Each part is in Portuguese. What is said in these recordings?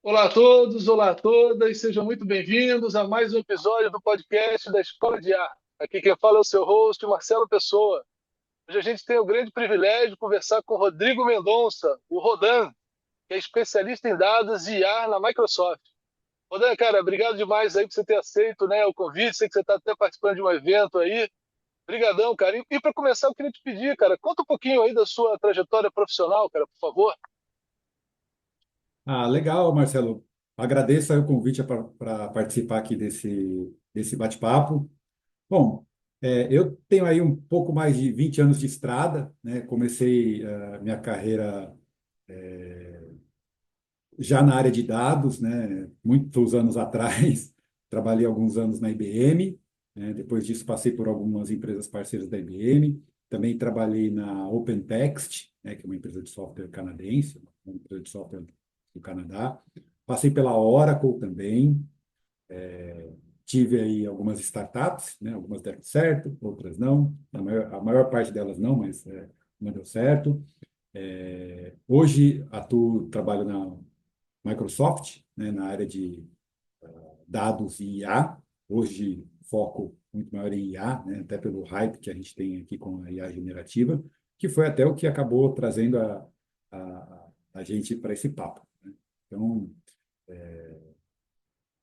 Olá a todos, olá a todas, sejam muito bem-vindos a mais um episódio do podcast da Escola de Ar. Aqui quem fala é o seu host, Marcelo Pessoa. Hoje a gente tem o grande privilégio de conversar com o Rodrigo Mendonça, o Rodan, que é especialista em dados e IA na Microsoft. Rodan, cara, obrigado demais aí por você ter aceito, né, o convite, sei que você está até participando de um evento aí. Obrigadão, cara. E para começar, eu queria te pedir, cara, conta um pouquinho aí da sua trajetória profissional, cara, por favor. Ah, legal, Marcelo. Agradeço aí o convite para participar aqui desse bate-papo. Bom, eu tenho aí um pouco mais de 20 anos de estrada, né? Comecei minha carreira já na área de dados, né? Muitos anos atrás. Trabalhei alguns anos na IBM, né? Depois disso passei por algumas empresas parceiras da IBM. Também trabalhei na OpenText, né? Que é uma empresa de software canadense, uma empresa de software do Canadá. Passei pela Oracle também. Tive aí algumas startups, né? Algumas deram certo, outras não. A maior parte delas não, mas uma deu certo. Hoje trabalho na Microsoft, né? Na área de dados e IA. Hoje foco muito maior em IA, né? Até pelo hype que a gente tem aqui com a IA generativa, que foi até o que acabou trazendo a gente para esse papo, né? Então,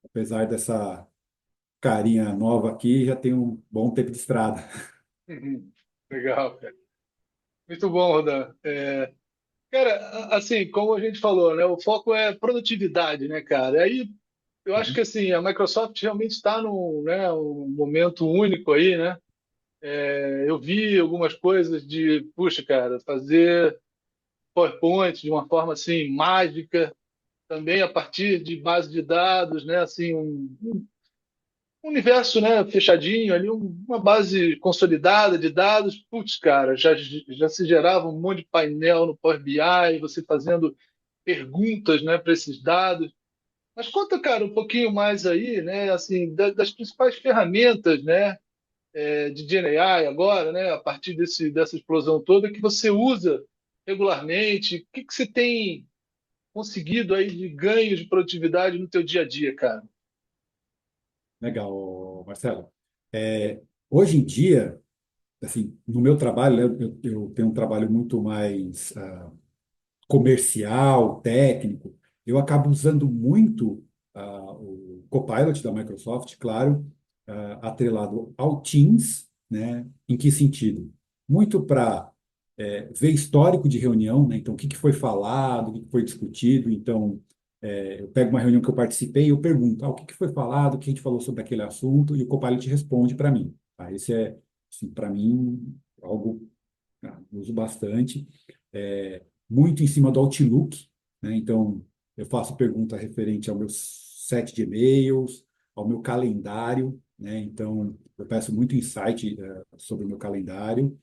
apesar dessa carinha nova aqui, já tem um bom tempo de estrada. Uhum. Legal, cara. Muito bom, Rodan. Cara, assim, como a gente falou, né, o foco é produtividade, né, cara? Aí eu acho que Uhum. assim a Microsoft realmente está num, né, um momento único aí, né? Eu vi algumas coisas de, puxa, cara, fazer PowerPoint de uma forma assim mágica, também a partir de base de dados, né? Assim, um universo, né, fechadinho ali, uma base consolidada de dados. Putz, cara, já se gerava um monte de painel no Power BI, você fazendo perguntas, né, para esses dados. Mas conta, cara, um pouquinho mais aí, né, assim, das principais ferramentas, né, de GenAI agora, né, a partir dessa explosão toda que você usa regularmente. O que que você tem conseguido aí de ganhos de produtividade no teu dia a dia, cara? Legal, Marcelo. É, Hoje em dia, assim, no meu trabalho, né, eu tenho um trabalho muito mais comercial, técnico. Eu acabo usando muito o Copilot da Microsoft, claro, atrelado ao Teams, né? Em que sentido? Muito para ver histórico de reunião, né? Então, o que que foi falado, o que que foi discutido. Então, eu pego uma reunião que eu participei e eu pergunto, o que que foi falado, o que a gente falou sobre aquele assunto, e o Copilot responde para mim. Tá? Esse é, assim, para mim, algo que eu uso bastante. Muito em cima do Outlook, né? Então, eu faço pergunta referente ao meu set de e-mails, ao meu calendário, né? Então, eu peço muito insight sobre o meu calendário.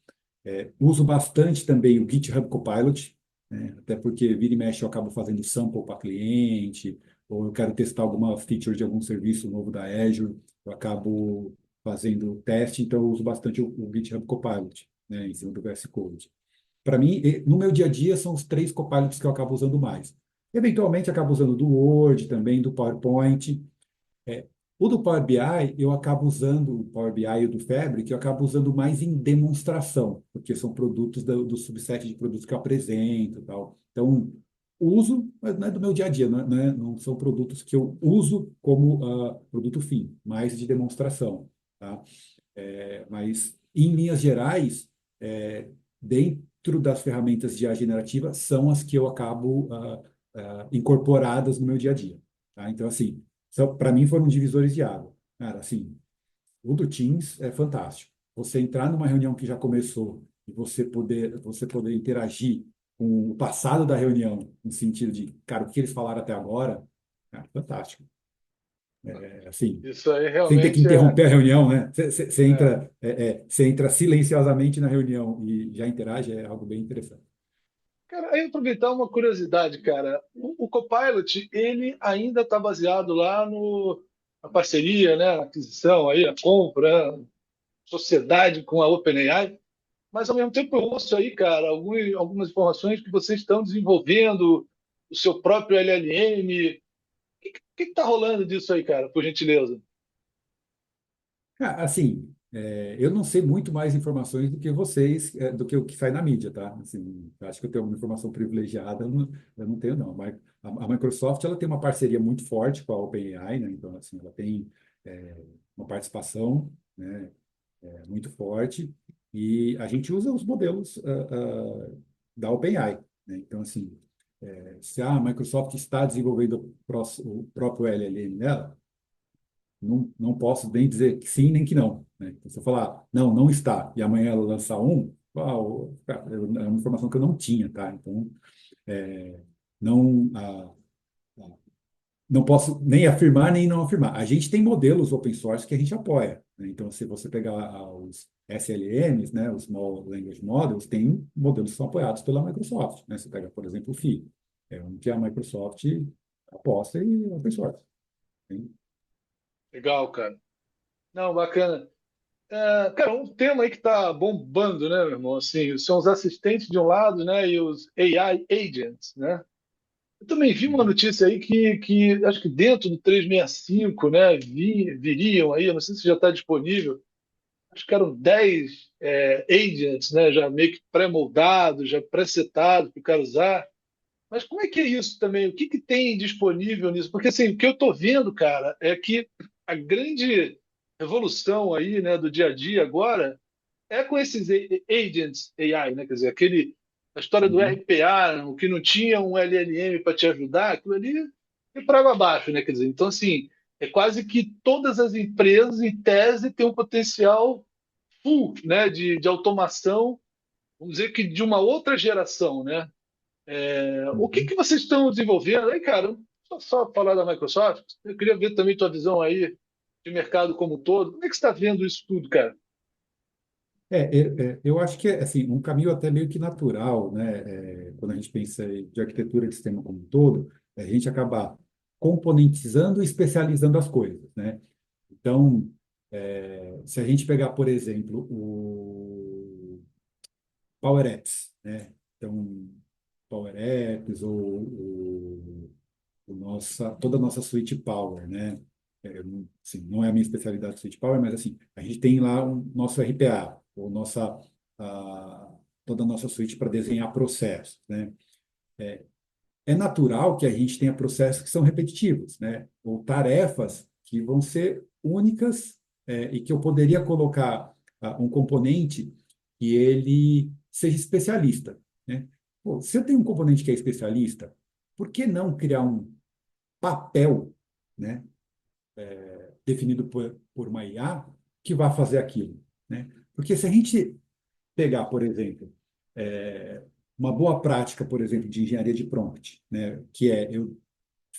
Uso bastante também o GitHub Copilot, né? Até porque vira e mexe eu acabo fazendo sample para cliente, ou eu quero testar alguma feature de algum serviço novo da Azure, eu acabo fazendo teste, então eu uso bastante o GitHub Copilot, né? Em cima do VS Code. Para mim, no meu dia a dia, são os três copilots que eu acabo usando mais. Eventualmente, acabo usando do Word, também do PowerPoint. É, o do Power BI, eu acabo usando o Power BI e o do Fabric, eu acabo usando mais em demonstração, porque são produtos do subset de produtos que eu apresento e tal. Então, uso, mas não é do meu dia a dia, não são produtos que eu uso como produto fim, mais de demonstração, tá? Mas, em linhas gerais, dentro das ferramentas de IA generativa, são as que eu acabo incorporadas no meu dia a dia. Tá? Então, assim, para mim foram divisores de água. Cara, assim, o do Teams é fantástico. Você entrar numa reunião que já começou e você poder interagir com o passado da reunião, no sentido de, cara, o que eles falaram até agora, cara, fantástico. Assim, Isso aí sem ter que realmente interromper a reunião, né? Você é. entra silenciosamente na reunião e já interage, é algo bem interessante. Cara, aí aproveitar uma curiosidade, cara. O Copilot, ele ainda está baseado lá no, na parceria, né, na aquisição, aí, a compra, a sociedade com a OpenAI. Mas, ao mesmo tempo, eu ouço aí, cara, algumas informações que vocês estão desenvolvendo o seu próprio LLM. que está rolando disso aí, cara, por gentileza? Assim, eu não sei muito mais informações do que vocês, do que o que sai na mídia, tá? Assim, eu acho que eu tenho uma informação privilegiada, eu não tenho, não. Mas a Microsoft, ela tem uma parceria muito forte com a OpenAI, né? Então, assim, ela tem uma participação, né, muito forte e a gente usa os modelos da OpenAI, né? Então, assim, se a Microsoft está desenvolvendo o próprio LLM dela, não posso nem dizer que sim nem que não, né? Então, se eu falar, não, não está, e amanhã ela lançar um, uau, cara, é uma informação que eu não tinha, tá? Então, é, não, não posso nem afirmar nem não afirmar. A gente tem modelos open source que a gente apoia, né? Então, se você pegar os SLMs, né, os Small Language Models, tem modelos que são apoiados pela Microsoft, né? Você pega, por exemplo, o FI, é um que a Microsoft aposta e é open source. Tem. Legal, cara. Não, bacana. É, cara, um tema aí que está bombando, né, meu irmão? Assim, são os assistentes de um lado, né, e os AI agents, né? Eu também vi uma notícia aí que acho que dentro do 365, né, viriam aí, eu não sei se já está disponível, acho que eram 10 agents, né, já meio que pré-moldados, já pré-setados para o cara usar. Mas como é que é isso também? O que que tem disponível nisso? Porque assim, o que eu estou vendo, cara, é que a grande revolução aí, né, do dia a dia agora é com esses agents AI, né? Quer dizer, a história do Uhum. RPA, o que não tinha um LLM para te ajudar, aquilo ali é para água abaixo, né? Quer dizer, então assim, é quase que todas as empresas, em tese, têm um potencial full, né, de automação, vamos dizer que de uma outra geração, né? O que Uhum. que vocês estão desenvolvendo aí, cara? Só falar da Microsoft, eu queria ver também tua visão aí de mercado como um todo. Como é que você está vendo isso tudo, cara? Eu acho que é assim, um caminho até meio que natural, né? Quando a gente pensa de arquitetura de sistema como um todo, a gente acaba componentizando e especializando as coisas, né? Então, se a gente pegar, por exemplo, o Power Apps, né? Então, Power Apps ou toda a nossa suite Power, né? Assim, não é a minha especialidade suite Power, mas assim, a gente tem lá o nosso RPA, ou toda a nossa suite para desenhar processos, né? É natural que a gente tenha processos que são repetitivos, né? Ou tarefas que vão ser únicas, e que eu poderia colocar um componente que ele seja especialista, né? Pô, se eu tenho um componente que é especialista, por que não criar um papel, né, definido por uma IA que vai fazer aquilo, né? Porque se a gente pegar, por exemplo, uma boa prática, por exemplo, de engenharia de prompt, né, que é eu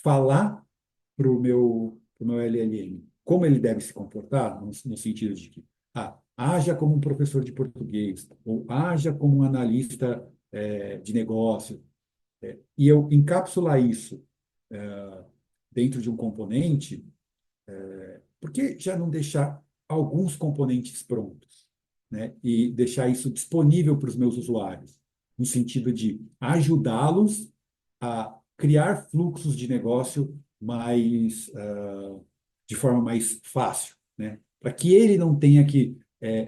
falar pro meu LLM como ele deve se comportar, no sentido de que haja como um professor de português, ou haja como um analista de negócio, e eu encapsular isso dentro de um componente, por que já não deixar alguns componentes prontos, né? E deixar isso disponível para os meus usuários, no sentido de ajudá-los a criar fluxos de negócio de forma mais fácil, né? Para que ele não tenha que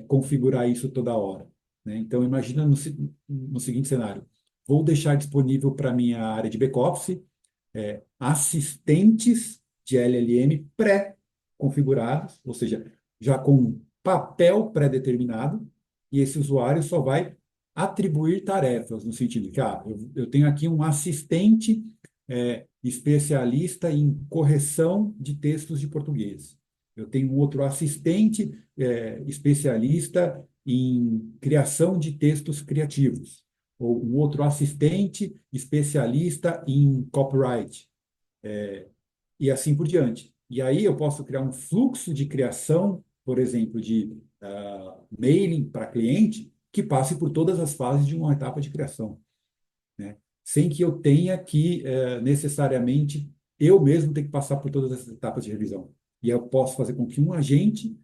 configurar isso toda hora, né? Então, imagina no seguinte cenário: vou deixar disponível para minha área de back-office assistentes de LLM pré-configurados, ou seja, já com um papel pré-determinado, e esse usuário só vai atribuir tarefas, no sentido de que eu tenho aqui um assistente especialista em correção de textos de português. Eu tenho um outro assistente especialista em criação de textos criativos, ou um outro assistente especialista em copyright, e assim por diante. E aí eu posso criar um fluxo de criação, por exemplo, de mailing para cliente, que passe por todas as fases de uma etapa de criação, né? Sem que eu tenha que, necessariamente, eu mesmo ter que passar por todas essas etapas de revisão. E eu posso fazer com que um agente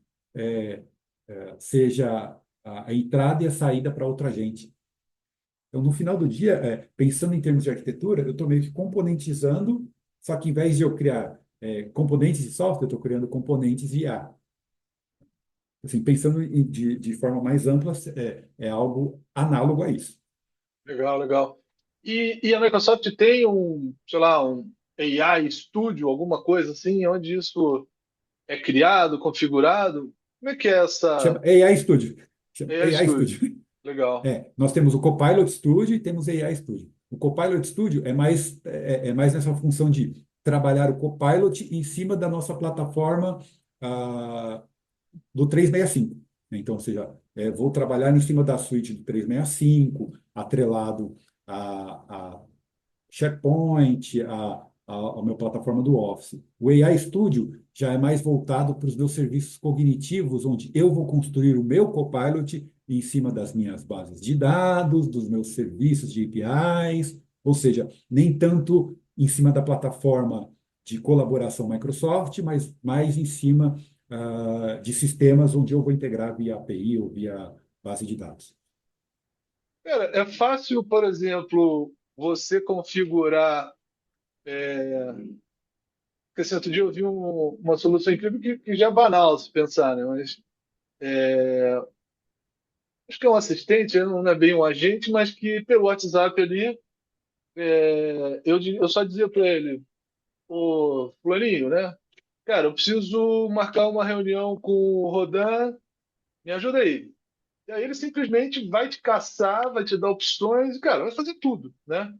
seja a entrada e a saída para outro agente. Então, no final do dia, pensando em termos de arquitetura, eu estou meio que componentizando, só que em vez de eu criar componentes de software, eu estou criando componentes de IA. Assim, pensando de forma mais ampla, é algo análogo a isso. Legal, legal. E a Microsoft tem sei lá, um AI Studio, alguma coisa assim, onde isso é criado, configurado? Como é que é Chama essa AI Studio. Chama AI AI Studio? Studio. Legal. Nós temos o Copilot Studio e temos o AI Studio. O Copilot Studio é mais nessa função de trabalhar o Copilot em cima da nossa plataforma do 365. Então, ou seja, vou trabalhar em cima da suíte do 365, atrelado a SharePoint, a minha plataforma do Office. O AI Studio já é mais voltado para os meus serviços cognitivos, onde eu vou construir o meu Copilot em cima das minhas bases de dados, dos meus serviços de APIs, ou seja, nem tanto em cima da plataforma de colaboração Microsoft, mas mais em cima de sistemas onde eu vou integrar via API ou via base de dados. Cara, é fácil, por exemplo, você configurar. Porque assim, outro dia eu vi uma solução incrível que já é banal se pensar, né? Mas acho que é um assistente, né? Não é bem um agente, mas que pelo WhatsApp ali, eu só dizia para ele, ô Fulaninho, né? Cara, eu preciso marcar uma reunião com o Rodan, me ajuda aí. E aí ele simplesmente vai te caçar, vai te dar opções, e, cara, vai fazer tudo, né?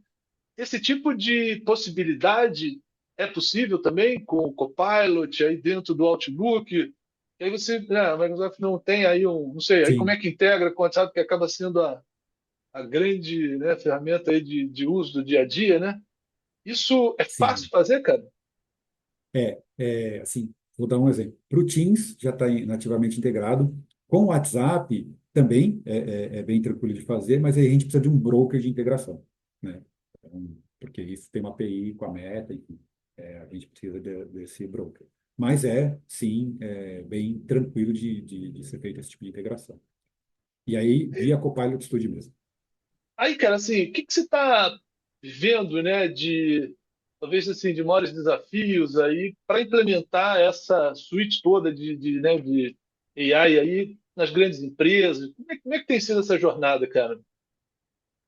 Esse tipo de possibilidade é possível também com o Copilot aí dentro do Outlook. E aí você, a Microsoft não tem aí não sei, aí como é Sim, que integra com o WhatsApp, que acaba sendo a grande, né, ferramenta aí de uso do dia a dia, né? Isso é fácil sim. fazer, cara? Assim, vou dar um exemplo. Para o Teams, já está nativamente integrado. Com o WhatsApp, também é bem tranquilo de fazer, mas aí a gente precisa de um broker de integração, né? Então, porque isso tem uma API com a Meta, enfim, a gente precisa desse broker. Mas sim, bem tranquilo de ser feito esse tipo de integração. E aí, via Copilot Studio mesmo. Aí, cara, assim, o que que você está vendo, né, de talvez assim de maiores desafios aí para implementar essa suite toda né, de AI aí nas grandes empresas? Como é que tem sido essa jornada, cara?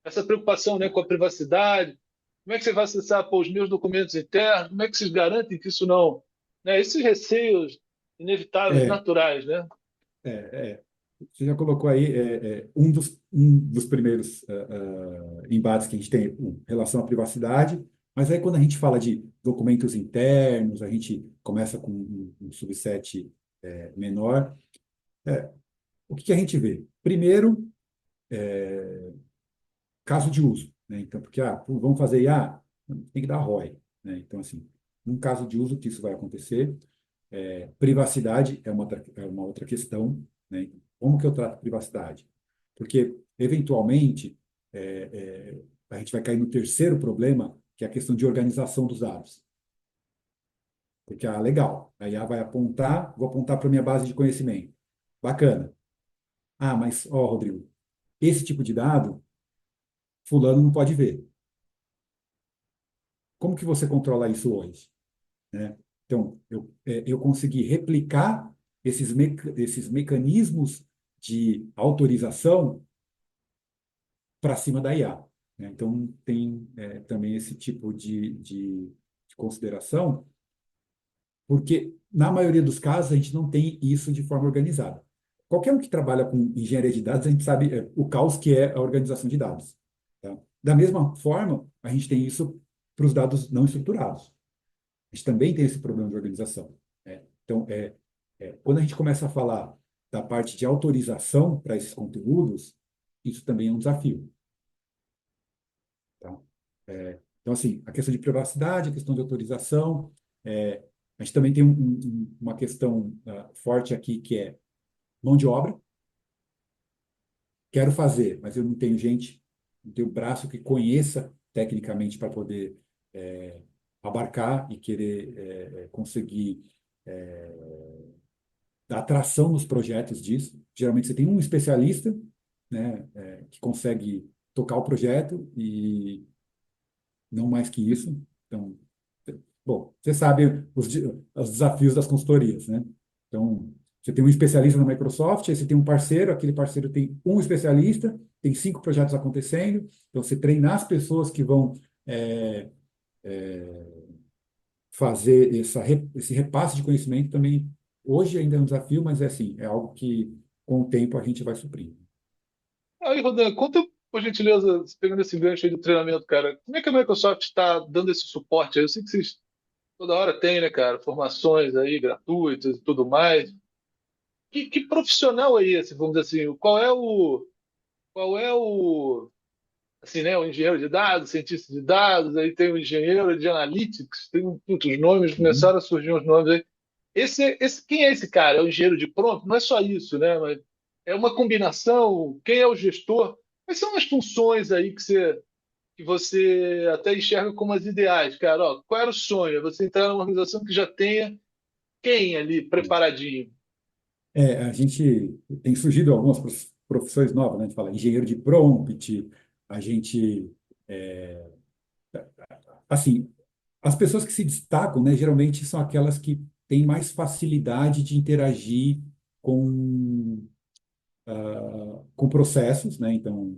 Essa preocupação, né, com a privacidade? Como é que você vai acessar, pô, os meus documentos internos? Como é que vocês garantem que isso não, né, esses receios inevitáveis, É, naturais, né? é, Você já colocou aí um dos primeiros embates que a gente tem em relação à privacidade, mas aí quando a gente fala de documentos internos, a gente começa com um subset menor. O que a gente vê? Primeiro, caso de uso, né? Então, porque pô, vamos fazer IA, tem que dar ROI, né? Então, assim, um caso de uso que isso vai acontecer. Privacidade é uma outra questão, né? Como que eu trato privacidade? Porque, eventualmente, a gente vai cair no terceiro problema, que é a questão de organização dos dados. Porque, legal, a IA vai apontar, vou apontar para a minha base de conhecimento. Bacana. Mas, Rodrigo, esse tipo de dado, fulano não pode ver. Como que você controla isso hoje? Né? Então, eu consegui replicar esses mecanismos de autorização para cima da IA. Né? Então, tem também esse tipo de consideração, porque, na maioria dos casos, a gente não tem isso de forma organizada. Qualquer um que trabalha com engenharia de dados, a gente sabe o caos que é a organização de dados. Tá? Da mesma forma, a gente tem isso para os dados não estruturados. A gente também tem esse problema de organização. Né? Então, quando a gente começa a falar da parte de autorização para esses conteúdos, isso também é um desafio. Tá? Então, assim, a questão de privacidade, a questão de autorização, a gente também tem uma questão forte aqui que é mão de obra. Quero fazer, mas eu não tenho gente, não tenho braço que conheça tecnicamente para poder abarcar e querer conseguir dar atração nos projetos disso. Geralmente você tem um especialista, né, que consegue tocar o projeto e não mais que isso. Então, bom, você sabe os desafios das consultorias, né? Então, você tem um especialista na Microsoft, aí você tem um parceiro, aquele parceiro tem um especialista, tem 5 projetos acontecendo, então você treinar as pessoas que vão é, fazer esse repasse de conhecimento também, hoje ainda é um desafio, mas é assim, é algo que com o tempo a gente vai suprir. Aí, Rodan, conta, por gentileza, pegando esse gancho aí do treinamento, cara, como é que a Microsoft está dando esse suporte aí? Eu sei que vocês toda hora tem, né, cara, formações aí gratuitas e tudo mais. Que profissional é esse, vamos dizer assim? Qual é o, assim, né, o engenheiro de dados, cientista de dados, aí tem o engenheiro de analytics, tem muitos nomes, Uhum. começaram a surgir uns nomes aí. Quem é esse cara? É o engenheiro de prompt? Não é só isso, né? Mas é uma combinação. Quem é o gestor? Quais são as funções aí que você até enxerga como as ideais, cara? Ó, qual era o sonho? É você entrar numa organização que já tenha quem ali preparadinho? A gente tem surgido algumas profissões novas, né? A gente fala engenheiro de prompt, a gente, é, assim, as pessoas que se destacam, né, geralmente são aquelas que têm mais facilidade de interagir com, com processos, né? Então,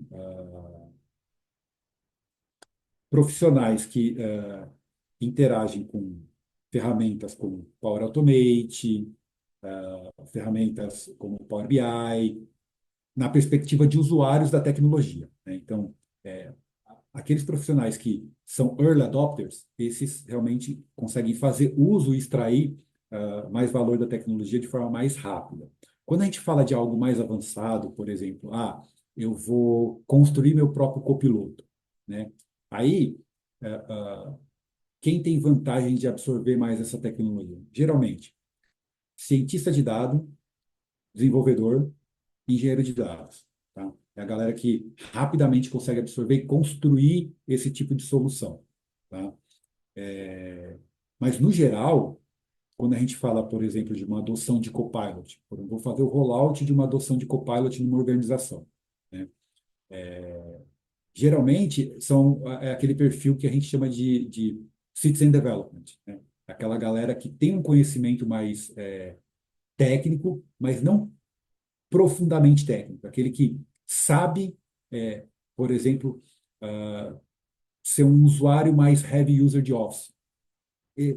profissionais que interagem com ferramentas como Power Automate, ferramentas como Power BI, na perspectiva de usuários da tecnologia, né? Então, é, aqueles profissionais que são early adopters, esses realmente conseguem fazer uso e extrair mais valor da tecnologia de forma mais rápida. Quando a gente fala de algo mais avançado, por exemplo, eu vou construir meu próprio copiloto, né? Aí, quem tem vantagem de absorver mais essa tecnologia? Geralmente, cientista de dado, desenvolvedor, engenheiro de dados, tá? É a galera que rapidamente consegue absorver e construir esse tipo de solução, tá? Mas, no geral, quando a gente fala, por exemplo, de uma adoção de Copilot, por exemplo, vou fazer o rollout de uma adoção de Copilot numa organização, né? Geralmente, é aquele perfil que a gente chama de citizen development, né? Aquela galera que tem um conhecimento mais técnico, mas não profundamente técnico, aquele que sabe, é, por exemplo, ah, ser um usuário mais heavy user de Office.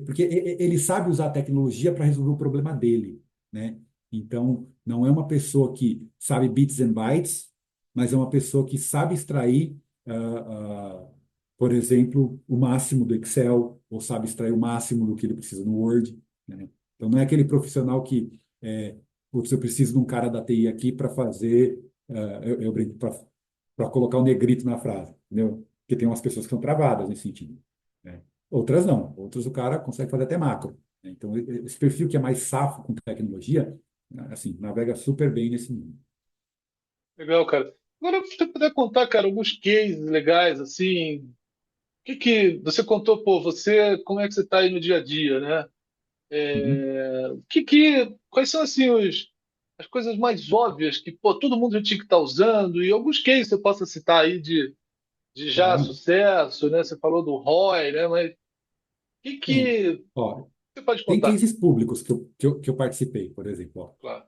Porque ele sabe usar a tecnologia para resolver o problema dele, né? Então, não é uma pessoa que sabe bits and bytes, mas é uma pessoa que sabe extrair, por exemplo, o máximo do Excel, ou sabe extrair o máximo do que ele precisa no Word, né? Então, não é aquele profissional que, putz, eu preciso de um cara da TI aqui para fazer, eu brinco, para colocar o negrito na frase, entendeu? Porque tem umas pessoas que são travadas nesse sentido, né? Outras não. Outras o cara consegue fazer até macro, né? Então, esse perfil que é mais safo com tecnologia, assim, navega super bem nesse mundo. Legal, cara. Agora, se você puder contar, cara, alguns cases legais, assim, que você contou, pô, como é que você está aí no dia a dia, né? Uhum. Quais são, assim, as coisas mais óbvias que, pô, todo mundo já tinha que estar usando e alguns cases você possa citar aí de já Claro. sucesso, né? Você falou do ROI, né? Mas Tem. que Ó, você pode tem contar? cases públicos que eu participei, por exemplo. Ó. Claro.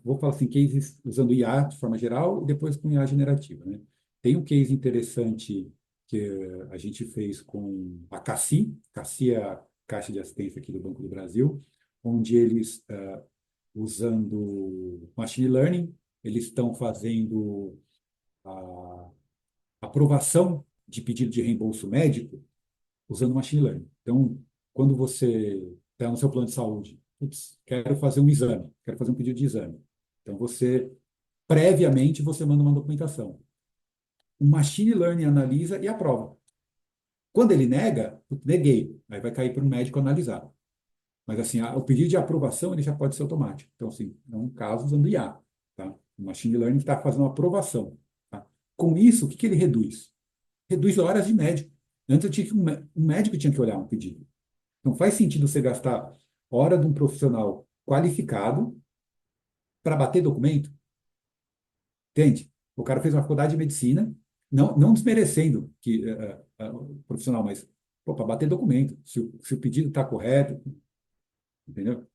Vou falar assim, cases usando IA de forma geral e depois com IA generativa, né? Tem um case interessante que a gente fez com a Cassi é a Caixa de Assistência aqui do Banco do Brasil, onde eles, usando machine learning, eles estão fazendo a aprovação de pedido de reembolso médico usando machine learning. Então, quando você está no seu plano de saúde, putz, quero fazer um exame, quero fazer um pedido de exame. Então, previamente, você manda uma documentação. O machine learning analisa e aprova. Quando ele nega, putz, neguei, aí vai cair para um médico analisar. Mas, assim, o pedido de aprovação ele já pode ser automático. Então, assim, é um caso usando IA, tá? O machine learning está fazendo uma aprovação, tá? Com isso, o que ele reduz? Reduz horas de médico. Antes eu tinha que um médico tinha que olhar um pedido. Não faz sentido você gastar hora de um profissional qualificado para bater documento, entende? O cara fez uma faculdade de medicina, não desmerecendo o profissional, mas para bater documento, se o pedido está correto, entendeu?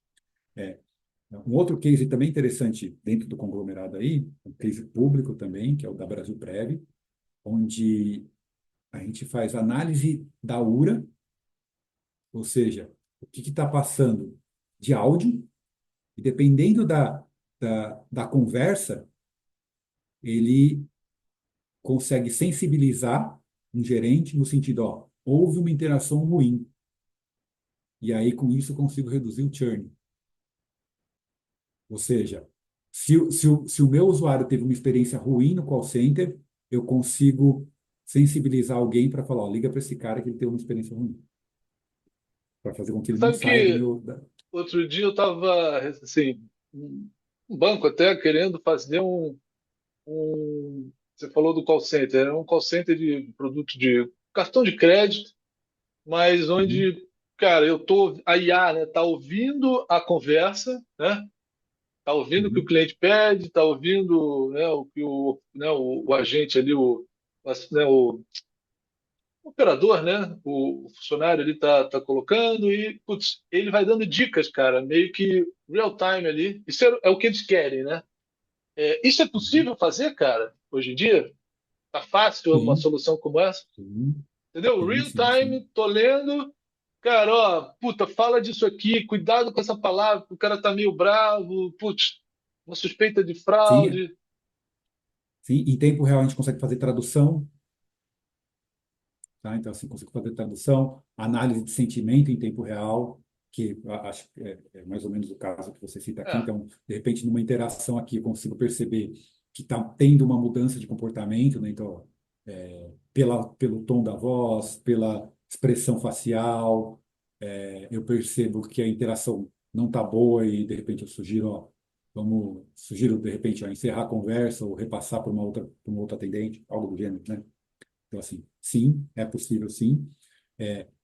É. Um outro case também interessante dentro do conglomerado aí, um case público também, que é o da Brasilprev, onde a gente faz análise da URA, ou seja, o que está passando de áudio, e dependendo da conversa, ele consegue sensibilizar um gerente no sentido, ó, houve uma interação ruim, e aí com isso eu consigo reduzir o churn. Ou seja, se o meu usuário teve uma experiência ruim no call center, eu consigo sensibilizar alguém para falar, ó, liga para esse cara que ele teve uma experiência ruim, para fazer com que Você ele não sabe saia do que meu. outro dia eu estava, assim, um banco até querendo fazer você falou do call center, é um call center de produto de cartão de crédito, mas Uhum, onde, cara, a IA, né, tá ouvindo a conversa, né? Tá ouvindo o que o uhum, cliente pede, tá ouvindo, né, o que o agente ali, né, o operador, né, o funcionário ali tá colocando e, putz, ele vai dando dicas, cara, meio que real time ali. Isso é o que eles querem, né? Isso é uhum. possível fazer, cara, hoje em dia? Tá fácil uma Sim, solução como essa? sim, Entendeu? sim, Real sim, sim. time, tô lendo. Cara, ó, puta, fala disso aqui, cuidado com essa palavra, o cara tá meio bravo, putz, uma suspeita de Sim, fraude. sim, em tempo real a gente consegue fazer tradução, tá? Então, assim, consigo fazer tradução, análise de sentimento em tempo real, que acho que é mais ou menos o caso que você cita aqui. É, Então, de repente, numa interação aqui, eu consigo perceber que está tendo uma mudança de comportamento, né? Então, pelo tom da voz, pela expressão facial, eu percebo que a interação não está boa e, de repente, eu sugiro, ó, sugiro, de repente, ó, encerrar a conversa ou repassar para uma outra atendente, algo do gênero, né? Então, assim, sim, é possível, sim.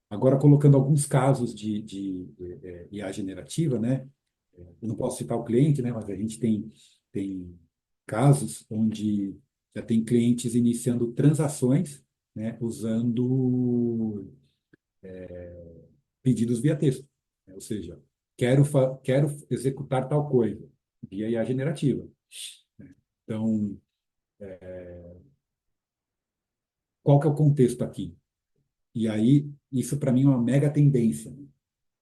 Agora, colocando alguns casos de IA generativa, né? Eu não posso citar o cliente, né? Mas a gente tem casos onde já tem clientes iniciando transações, né? Usando pedidos via texto, né? Ou seja, quero executar tal coisa via IA generativa, né? Então, qual que é o contexto aqui? E aí, isso para mim é uma mega tendência.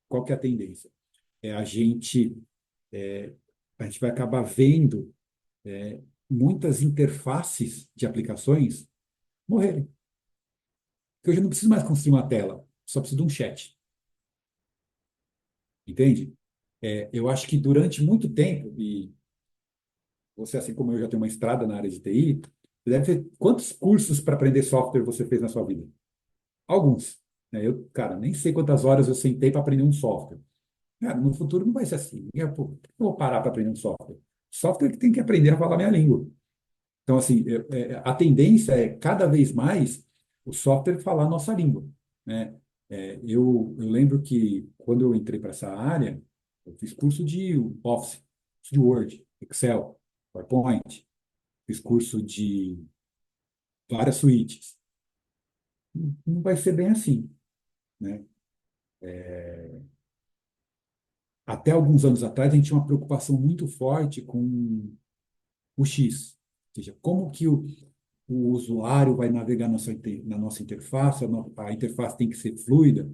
Qual que é a tendência? É a gente vai acabar vendo muitas interfaces de aplicações morrerem. Porque hoje eu não preciso mais construir uma tela, só preciso de um chat, entende? Eu acho que durante muito tempo, e você, assim como eu, já tem uma estrada na área de TI, você deve ter quantos cursos para aprender software você fez na sua vida? Alguns, né? Eu, cara, nem sei quantas horas eu sentei para aprender um software. Cara, no futuro não vai ser assim. Por que eu vou parar para aprender um software? Software que tem que aprender a falar minha língua. Então, assim, a tendência é cada vez mais o software falar a nossa língua, né? Eu lembro que quando eu entrei para essa área, eu fiz curso de Office, de Word, Excel, PowerPoint, fiz curso de várias suítes. Não vai ser bem assim, né? Até alguns anos atrás, a gente tinha uma preocupação muito forte com o X, ou seja, como que o usuário vai navegar na nossa interface, a interface tem que ser fluida.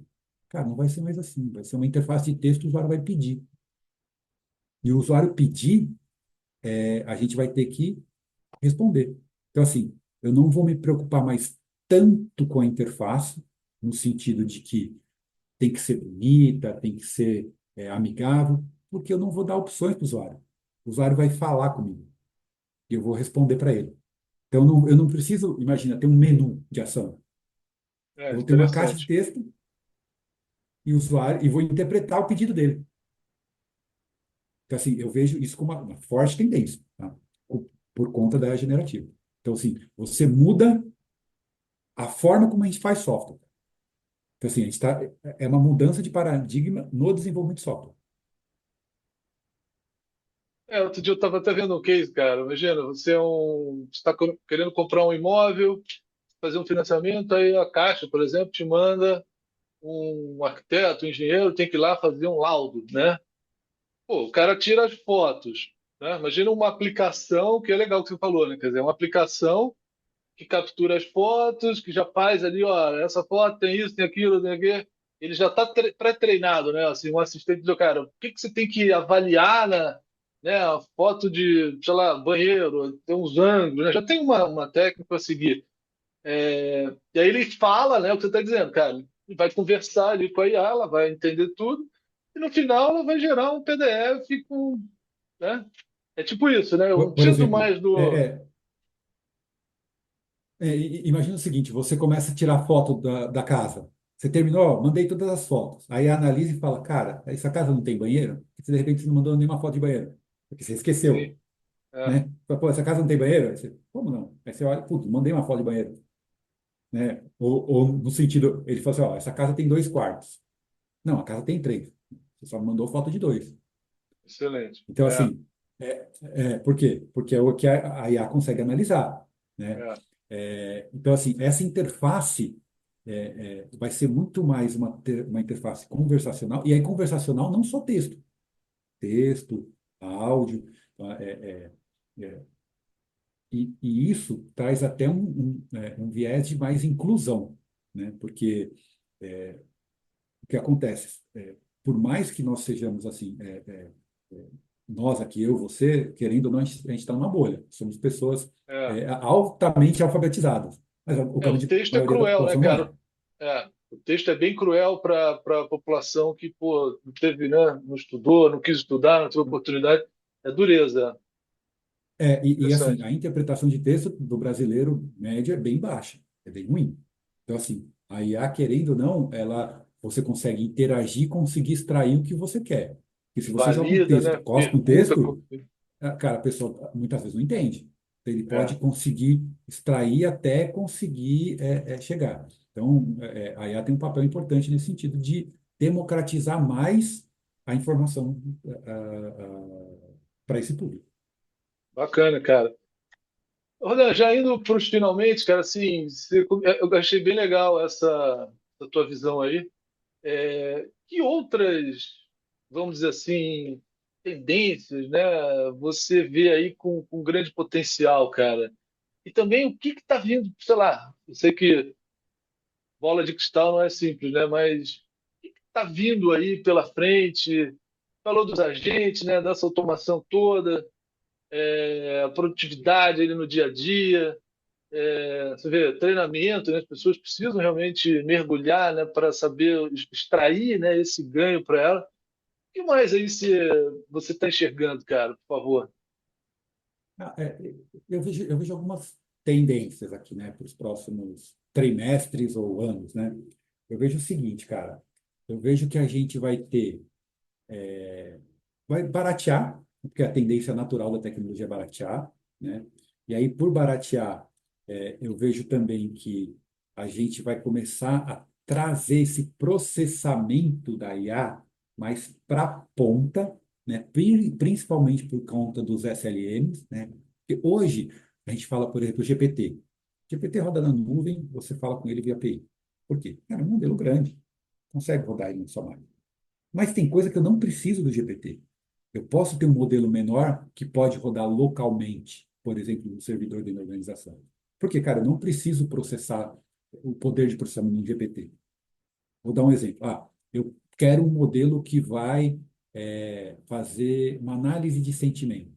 Cara, não vai ser mais assim. Vai ser uma interface de texto, o usuário vai pedir. E o usuário pedir, a gente vai ter que responder. Então, assim, eu não vou me preocupar mais tanto com a interface, no sentido de que tem que ser bonita, tem que ser amigável, porque eu não vou dar opções para o usuário. O usuário vai falar comigo e eu vou responder para ele. Então, eu não preciso, imagina, ter um menu de ação. Eu vou ter uma caixa de interessante. texto e usuário e vou interpretar o pedido dele. Então, assim, eu vejo isso como uma forte tendência, tá? Por conta da generativa. Então, assim, você muda a forma como a gente faz software. Então, assim, é uma mudança de paradigma no desenvolvimento de software. Outro dia eu estava até vendo um case, cara. Imagina, você está querendo comprar um imóvel, fazer um financiamento, aí a Caixa, por exemplo, te manda. um arquiteto, um engenheiro tem que ir lá fazer um laudo, né? Pô, o cara tira as fotos, né? Imagina uma aplicação, que é legal que você falou, né? Quer dizer, uma aplicação que captura as fotos, que já faz ali, ó, essa foto tem isso, tem aquilo, tem aquilo. Ele já está pré-treinado, né? Assim, um assistente do cara, o que que você tem que avaliar né? A foto de, sei lá, banheiro, tem uns ângulos, né? Já tem uma técnica para seguir. E aí ele fala, né, o que você está dizendo, cara. Ele vai conversar ali com a IA, ela vai entender tudo, e no final ela vai gerar um PDF com, né? É tipo isso, né? Eu não Por preciso exemplo, mais do. imagina o seguinte: você começa a tirar foto da casa. Você terminou, mandei todas as fotos. Aí analisa e fala, cara, essa casa não tem banheiro? Porque de repente você não mandou nenhuma foto de banheiro, porque você esqueceu, Sim, é, né? Fala, pô, essa casa não tem banheiro? Aí você, como não? Aí você olha, putz, mandei uma foto de banheiro, né? Ou no sentido, ele fala assim, ó, essa casa tem 2 quartos. Não, a casa tem 3. Você só mandou foto de 2. excelente. Então, assim, por quê? Porque é o que a IA consegue analisar, né? É, Então, assim, essa interface vai ser muito mais uma interface conversacional, e aí conversacional não só texto, áudio, tá? E isso traz até um viés de mais inclusão, né? Porque o que acontece? Por mais que nós sejamos assim, é, nós aqui, eu, você, querendo ou não, a gente está numa bolha. Somos pessoas é. altamente alfabetizadas, mas a O grande texto é maioria da cruel, né, população não é. cara? O texto é bem cruel para a população que, pô, não teve, né, não estudou, não quis estudar, não teve oportunidade. É dureza. E assim, Interessante. a interpretação de texto do brasileiro média é bem baixa, é bem ruim. Então, assim, a IA, querendo ou não, você consegue interagir, conseguir extrair o que você quer. E se você joga um Valida, texto, né? cospe um Pergunta. texto, cara, a pessoa muitas vezes não entende. Então, ele pode É, conseguir extrair até conseguir chegar. Então, a IA tem um papel importante nesse sentido de democratizar mais a informação para esse público. bacana, cara. Rodan, já indo para os finalmente, cara, assim, eu achei bem legal essa tua visão aí. Que outras, vamos dizer assim, tendências, né, você vê aí com grande potencial, cara? E também o que está vindo, sei lá, eu sei que bola de cristal não é simples, né? Mas o que está vindo aí pela frente? Falou dos agentes, né? Dessa automação toda, a produtividade ali no dia a dia. Você vê, treinamento, né? As pessoas precisam realmente mergulhar, né? Para saber extrair, né? Esse ganho para ela. O que mais aí você está enxergando, cara? Por favor. Ah, eu vejo algumas tendências aqui, né, para os próximos trimestres ou anos, né? Eu vejo o seguinte, cara. Eu vejo que a gente vai baratear, porque a tendência natural da tecnologia é baratear, né? E aí, por baratear, eu vejo também que a gente vai começar a trazer esse processamento da IA mais para a ponta, né? Principalmente por conta dos SLMs, né? Porque hoje a gente fala, por exemplo, GPT. GPT roda na nuvem, você fala com ele via API. Por quê? É um modelo grande, consegue rodar ele na sua máquina. Mas tem coisa que eu não preciso do GPT. Eu posso ter um modelo menor que pode rodar localmente, por exemplo, no servidor da minha organização. Porque, cara, eu não preciso processar o poder de processamento do GPT. Vou dar um exemplo. Eu quero um modelo que vai fazer uma análise de sentimento.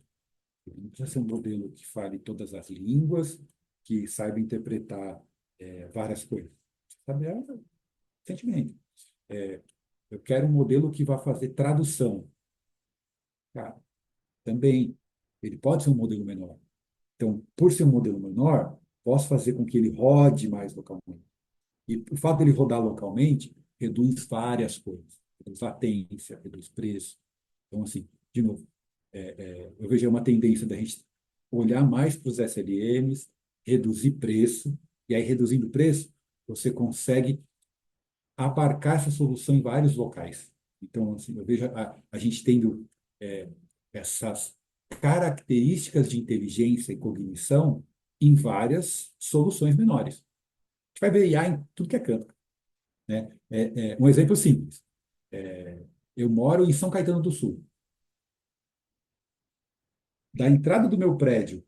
Não precisa ser um modelo que fale todas as línguas, que saiba interpretar várias coisas. Sabe, sentimento. É, eu quero um modelo que vai fazer tradução. Cara, também, ele pode ser um modelo menor. Então, por ser um modelo menor, posso fazer com que ele rode mais localmente. E o fato dele rodar localmente reduz várias coisas. Reduz latência, reduz preço. Então, assim, de novo, eu vejo uma tendência da gente olhar mais para os SLMs, reduzir preço, e aí, reduzindo preço, você consegue abarcar essa solução em vários locais. Então, assim, eu vejo a gente tendo essas características de inteligência e cognição em várias soluções menores. A gente vai ver IA em tudo que é canto. né? Um exemplo simples. Eu moro em São Caetano do Sul. Da entrada do meu prédio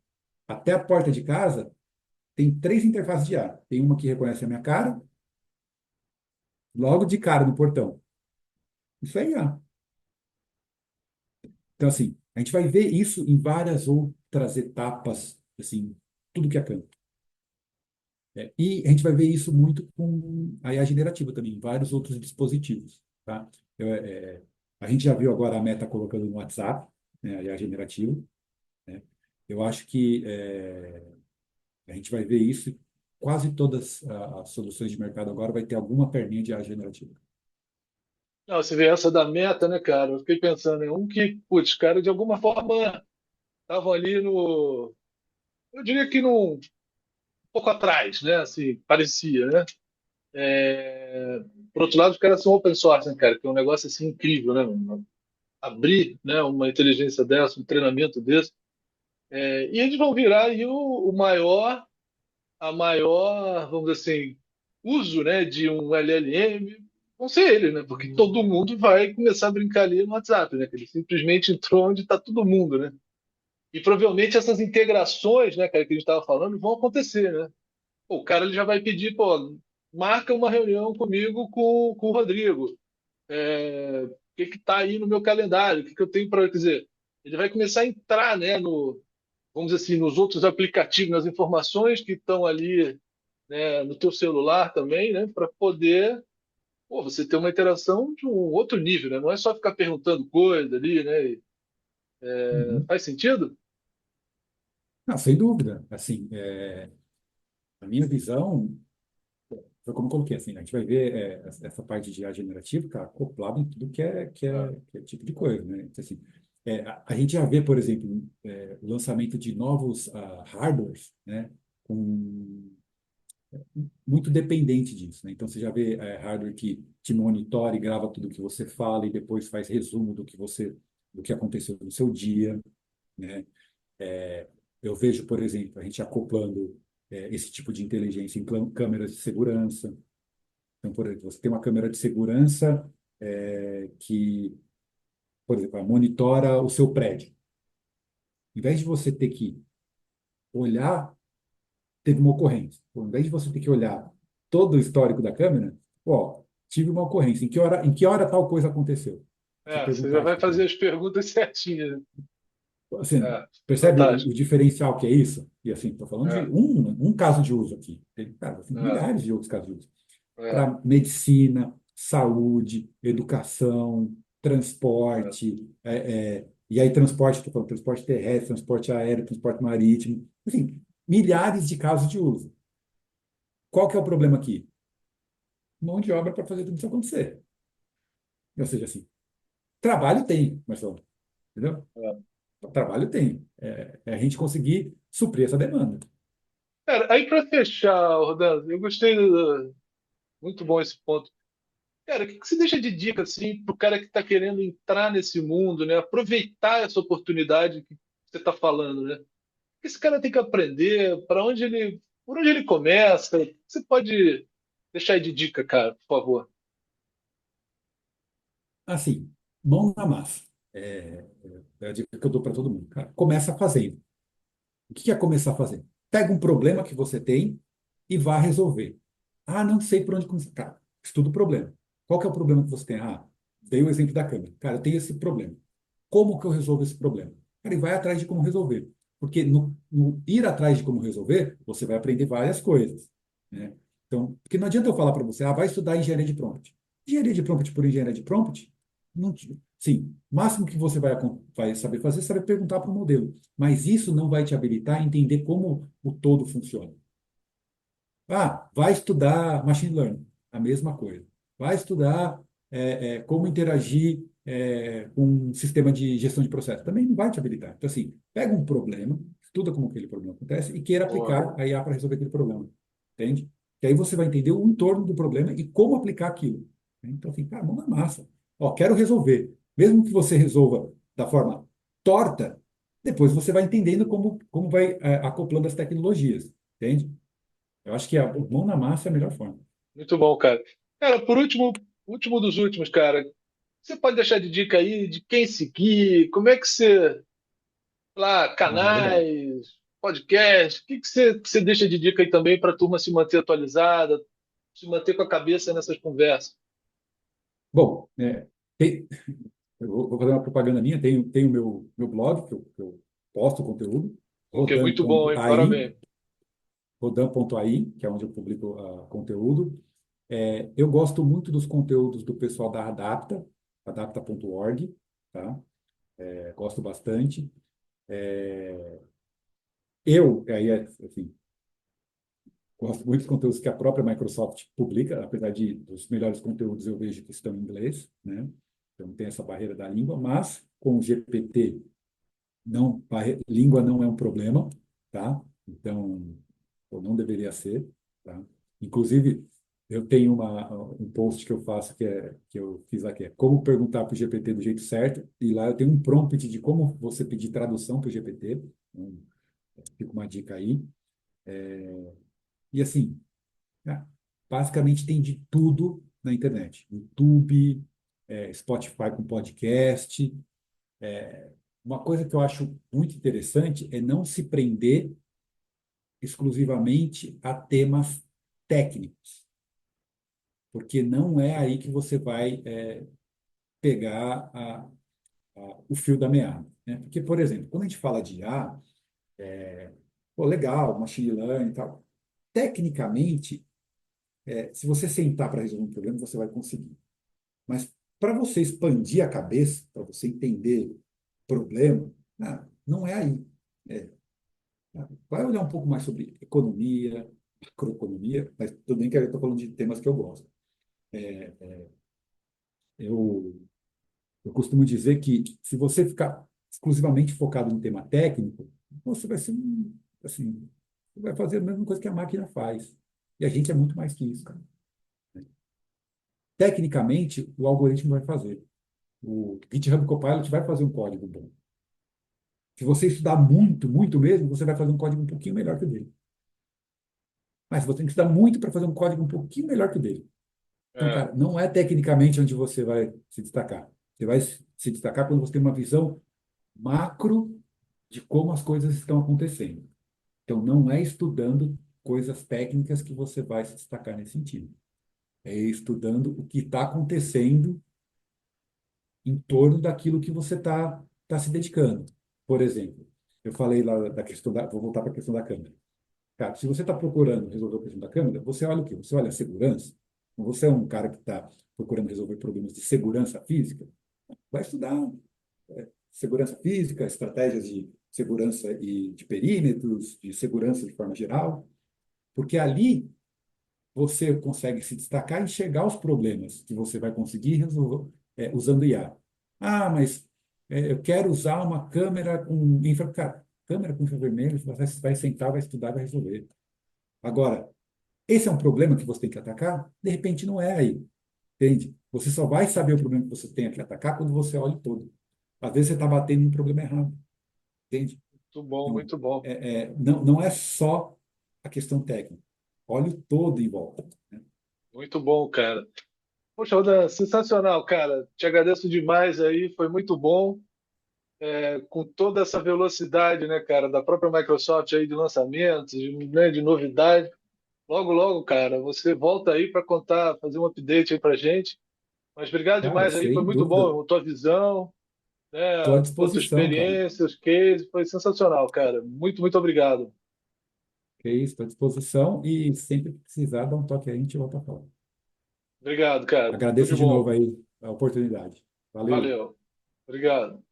até a porta de casa, tem três interfaces de ar. Tem uma que reconhece a minha cara, logo de cara no portão. Isso é IA. Então, assim, a gente vai ver isso em várias outras etapas, assim, tudo que é campo. E a gente vai ver isso muito com a IA generativa também, em vários outros dispositivos, tá? A gente já viu agora a Meta colocando no WhatsApp, né, a IA generativa, né? Eu acho que a gente vai ver isso em quase todas as soluções de mercado agora vai ter alguma perninha de IA generativa. Não, você vê essa da Meta, né, cara? Eu fiquei pensando em um que, putz, cara, de alguma forma estavam ali no. Eu diria que num, um pouco atrás, né? Assim, parecia, né? Por outro lado, os caras são open source, né, cara? Que é um negócio assim incrível, né? Abrir, né, uma inteligência dessa, um treinamento desse. E eles vão virar aí o maior, a maior, vamos dizer assim, uso, né, de um LLM. Vão ser eles, né? Porque todo mundo vai começar a brincar ali no WhatsApp, né? Que ele simplesmente entrou onde está todo mundo, né? E provavelmente essas integrações, né, cara, que a gente estava falando, vão acontecer, né? Pô, o cara ele já vai pedir, pô, marca uma reunião comigo com o Rodrigo. O que que tá aí no meu calendário? O que que eu tenho para, quer dizer, ele vai começar a entrar, né, no, vamos dizer assim, nos outros aplicativos, nas informações que estão ali, né, no teu celular também, né, para poder, pô, você ter uma interação de um outro nível, né? Não é só ficar perguntando coisa ali, né? Uhum. Faz sentido? Não, sem dúvida. Assim, a minha visão foi como eu coloquei, assim, a gente vai ver essa parte de IA generativa, cara, acoplado em tudo Ah, que é tipo de coisa, né? Então, assim, a gente já vê, por exemplo, o lançamento de novos hardwares, né? Com, muito dependente disso, né? Então, você já vê hardware que te monitora e grava tudo que você fala e depois faz resumo do que aconteceu no seu dia, né? Eu vejo, por exemplo, a gente acoplando esse tipo de inteligência em câmeras de segurança. Então, por exemplo, você tem uma câmera de segurança que, por exemplo, monitora o seu prédio. Em vez de você ter que olhar, teve uma ocorrência. Ao invés de você ter que olhar todo o histórico da câmera, ó, tive uma ocorrência. Em que hora tal coisa aconteceu? Você você já perguntar isso vai para fazer ele. as perguntas certinhas, né? Assim, É, percebe fantástico. o diferencial que é isso? E assim, estou falando de É, um caso de uso aqui. Tem, cara, tem é, milhares de outros casos de uso. é, Para medicina, saúde, educação, é. transporte, e aí transporte, estou falando, transporte terrestre, transporte aéreo, transporte marítimo, enfim, milhares de casos de uso. Qual que é o problema aqui? Mão de obra para fazer tudo isso acontecer. Ou seja, assim, trabalho tem, Marcelo, entendeu? É. Trabalho tem. É a gente conseguir suprir essa demanda. Cara, aí para fechar, Rodando, eu gostei muito bom esse ponto. Cara, o que que você deixa de dica assim para o cara que está querendo entrar nesse mundo, né? Aproveitar essa oportunidade que você está falando, né? O que esse cara tem que aprender? Por onde ele começa? O que você pode deixar aí de dica, cara, por favor? Assim, mão na massa. É a dica que eu dou para todo mundo. Cara, começa fazendo. O que é começar fazendo? Pega um problema que você tem e vá resolver. Ah, não sei por onde começar. Cara, estuda o problema. Qual que é o problema que você tem? Ah, dei o exemplo da câmera. Cara, eu tenho esse problema. Como que eu resolvo esse problema? Cara, e vai atrás de como resolver. Porque no ir atrás de como resolver, você vai aprender várias coisas, né? Então, porque não adianta eu falar para você, vai estudar engenharia de prompt. Engenharia de prompt por engenharia de prompt? Não, sim, o máximo que você vai saber fazer é saber perguntar para o modelo. Mas isso não vai te habilitar a entender como o todo funciona. Ah, vai estudar machine learning, a mesma coisa. Vai estudar como interagir com um sistema de gestão de processo. Também não vai te habilitar. Então, assim, pega um problema, estuda como aquele problema acontece e queira Boa. aplicar a IA para resolver aquele problema. Entende? Que aí você vai entender o entorno do problema e como aplicar aquilo. Então, assim, cara, mão na massa. Ó, quero resolver. Mesmo que você resolva da forma torta, depois você vai entendendo como vai acoplando as tecnologias. Entende? Eu acho que a mão na massa é a melhor forma. Muito bom, cara. Cara, por último, último dos últimos, cara, você pode deixar de dica aí de quem seguir, como é que você, lá, Ah, legal. canais, podcast, o que que você deixa de dica aí também para a turma se manter atualizada, se manter com a cabeça nessas conversas? Bom, tem- eu vou fazer uma propaganda minha. Tenho meu blog, que eu posto conteúdo, Ok, muito bom, hein? rodan.ai, Parabéns. rodan.ai, que é onde eu publico conteúdo. Eu gosto muito dos conteúdos do pessoal da Adapta, adapta.org, tá? Gosto bastante. Assim, gosto muito dos conteúdos que a própria Microsoft publica, apesar dos melhores conteúdos eu vejo que estão em inglês, né? Então tem essa barreira da língua, mas com o GPT, não, língua não é um problema, tá? Então, ou não deveria ser, tá? Inclusive, eu tenho um post que eu faço que eu fiz aqui, é como perguntar para o GPT do jeito certo, e lá eu tenho um prompt de como você pedir tradução para o GPT, então, fica uma dica aí. E assim, né, basicamente tem de tudo na internet. YouTube, Spotify com podcast. Uma coisa que eu acho muito interessante é não se prender exclusivamente a temas técnicos, porque não é aí que você vai pegar o fio da meada, né? Porque, por exemplo, quando a gente fala de IA, pô, legal, machine learning e tal, tecnicamente, se você sentar para resolver um problema, você vai conseguir. Mas para você expandir a cabeça, para você entender problema, não é aí. É, vai olhar um pouco mais sobre economia, macroeconomia, mas tudo bem que eu estou falando de temas que eu gosto. Eu, eu costumo dizer que se você ficar exclusivamente focado no tema técnico, você vai ser assim, vai fazer a mesma coisa que a máquina faz. E a gente é muito mais que isso, cara. Tecnicamente, o algoritmo vai fazer. O GitHub Copilot vai fazer um código bom. Se você estudar muito, muito mesmo, você vai fazer um código um pouquinho melhor que o dele. Mas você tem que estudar muito para fazer um código um pouquinho melhor que o dele. Então, É, cara, não é tecnicamente onde você vai se destacar. Você vai se destacar quando você tem uma visão macro de como as coisas estão acontecendo. Então, não é estudando coisas técnicas que você vai se destacar nesse sentido. É estudando o que está acontecendo em torno daquilo que você tá se dedicando. Por exemplo, eu falei lá da questão vou voltar para a questão da câmera. Cara, se você está procurando resolver a questão da câmera, você olha o quê? Você olha a segurança. Então, você é um cara que está procurando resolver problemas de segurança física, vai estudar segurança física, estratégias de segurança e de perímetros, de segurança de forma geral, porque ali você consegue se destacar e enxergar os problemas que você vai conseguir resolver usando IA. Ah, mas eu quero usar uma câmera com infra... Cara, câmera com infravermelho, você vai sentar, vai estudar, vai resolver. Agora, esse é um problema que você tem que atacar? De repente não é aí, entende? Você só vai saber o problema que você tem que atacar quando você olha o todo. Às vezes você está batendo no problema errado, entende? muito bom, Então, muito bom. não é só a questão técnica. Olha o todo em volta, né? Muito bom, cara. Poxa, Rodan, sensacional, cara. Te agradeço demais aí, foi muito bom. Com toda essa velocidade, né, cara, da própria Microsoft aí de lançamentos, né, de novidade. Logo, logo, cara, você volta aí para contar, fazer um update aí para gente. Mas obrigado Cara, demais aí, foi sem muito dúvida, bom a tua visão, estou à né, pô, tua disposição, cara. experiência, os cases, foi sensacional, cara. Muito, muito obrigado. Que é isso, estou à disposição e sempre que precisar, dá um toque aí, a gente volta a falar. Obrigado, cara. Tudo de Agradeço de novo bom. aí a oportunidade. Valeu. Valeu. Obrigado.